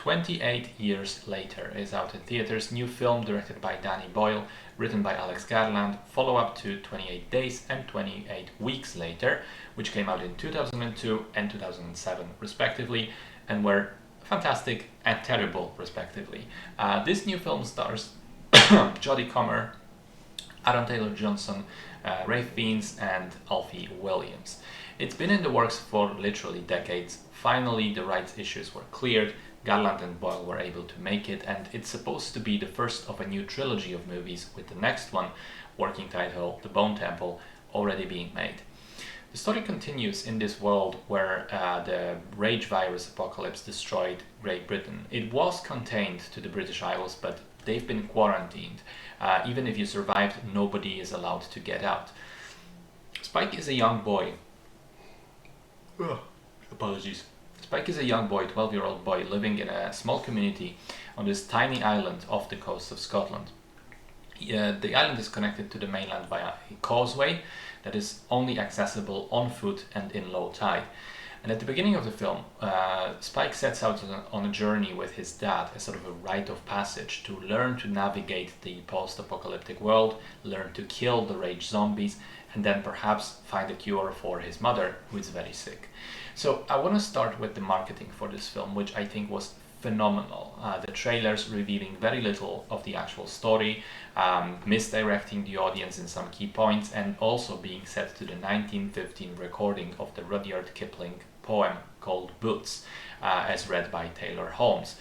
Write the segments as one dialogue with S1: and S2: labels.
S1: 28 Years Later is out in theaters. New film directed by Danny Boyle, written by Alex Garland, follow-up to 28 Days and 28 Weeks Later, which came out in 2002 and 2007 respectively, and were fantastic and terrible respectively. This new film stars Jodie Comer, Aaron Taylor-Johnson, Ralph Fiennes and Alfie Williams. It's been in the works for literally decades. Finally, the rights issues were cleared, Garland and Boyle were able to make it, and it's supposed to be the first of a new trilogy of movies, with the next one, working title The Bone Temple, already being made. The story continues in this world where the rage virus apocalypse destroyed Great Britain. It was contained to the British Isles, but they've been quarantined. Even if you survived, nobody is allowed to get out. Spike is a young boy. Apologies. Spike is a young boy, 12-year-old boy, living in a small community on this tiny island off the coast of Scotland. The island is connected to the mainland via a causeway that is only accessible on foot and in low tide. And at the beginning of the film, Spike sets out on a journey with his dad, a sort of a rite of passage, to learn to navigate the post-apocalyptic world, learn to kill the rage zombies, and then perhaps find a cure for his mother, who is very sick. So I want to start with the marketing for this film, which I think was phenomenal. The trailers revealing very little of the actual story, misdirecting the audience in some key points, and also being set to the 1915 recording of the Rudyard Kipling poem called Boots, as read by Taylor Holmes.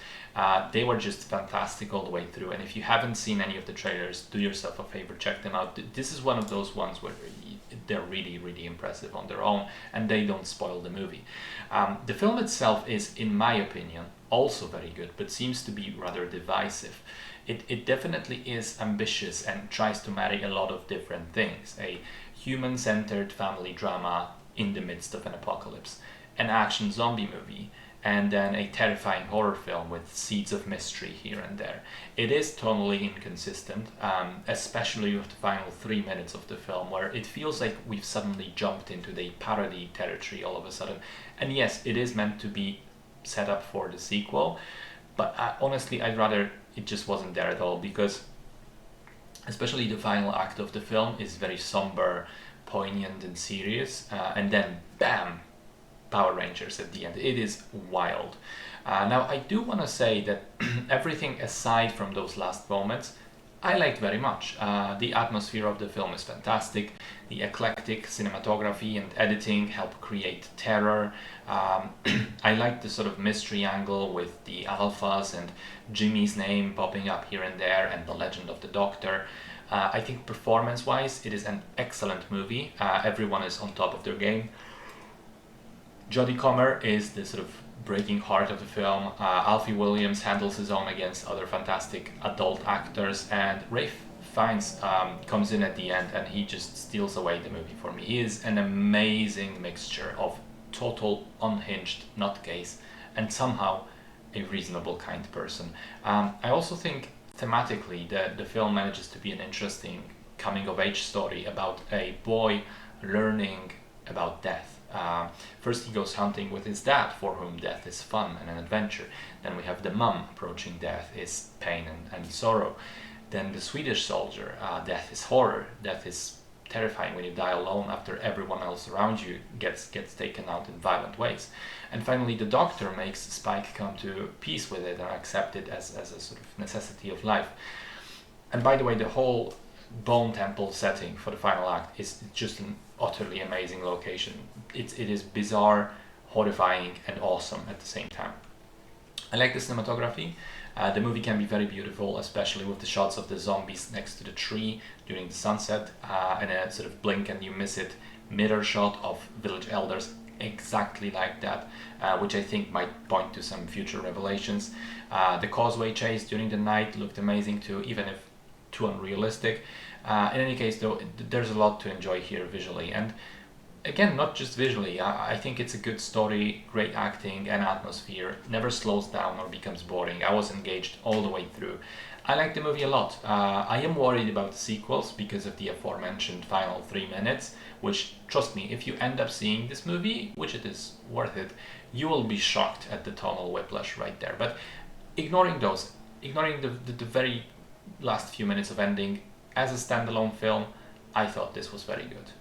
S1: They were just fantastic all the way through, and if you haven't seen any of the trailers, do yourself a favor, check them out. This is one of those ones where they're really, really impressive on their own, and they don't spoil the movie. The film itself is, in my opinion, also very good, but seems to be rather divisive. It definitely is ambitious and tries to marry a lot of different things. A human-centered family drama in the midst of an apocalypse, an action zombie movie, and then a terrifying horror film with seeds of mystery here and there. It is tonally inconsistent, especially with the final 3 minutes of the film, where it feels like we've suddenly jumped into the parody territory all of a sudden. And yes, it is meant to be set up for the sequel, but honestly, I'd rather it just wasn't there at all, because especially the final act of the film is very somber, poignant and serious, and then bam, Power Rangers at the end. It is wild. Now, I do want to say that everything aside from those last moments, I liked very much. The atmosphere of the film is fantastic. The eclectic cinematography and editing help create terror. I like the sort of mystery angle with the alphas and Jimmy's name popping up here and there, and the legend of the Doctor. I think performance-wise, it is an excellent movie. Everyone is on top of their game. Jodie Comer is the sort of breaking heart of the film. Alfie Williams handles his own against other fantastic adult actors, and Ralph Fiennes comes in at the end and he just steals away the movie for me. He is an amazing mixture of total unhinged nutcase and somehow a reasonable kind person. I also think thematically the film manages to be an interesting coming-of-age story about a boy learning about death. First he goes hunting with his dad, for whom death is fun and an adventure. Then we have the mum approaching death is pain and sorrow. Then the Swedish soldier, death is horror, death is terrifying when you die alone after everyone else around you gets taken out in violent ways. And finally the Doctor makes Spike come to peace with it and accept it as a sort of necessity of life. And by the way, the whole Bone Temple setting for the final act is just an utterly amazing location. It is bizarre, horrifying and awesome at the same time. I like the cinematography. The movie can be very beautiful, especially with the shots of the zombies next to the tree during the sunset, and a sort of blink and you miss it mirror shot of village elders exactly like that, which I think might point to some future revelations. The causeway chase during the night looked amazing too, even if too unrealistic. In any case though, there's a lot to enjoy here visually, and again, not just visually. I think it's a good story, great acting and atmosphere, never slows down or becomes boring. I was engaged all the way through. I like the movie a lot. I am worried about the sequels because of the aforementioned final 3 minutes, which, trust me, if you end up seeing this movie, which it is worth it, you will be shocked at the tonal whiplash right there. But ignoring those, ignoring the very last few minutes of ending, as a standalone film, I thought this was very good.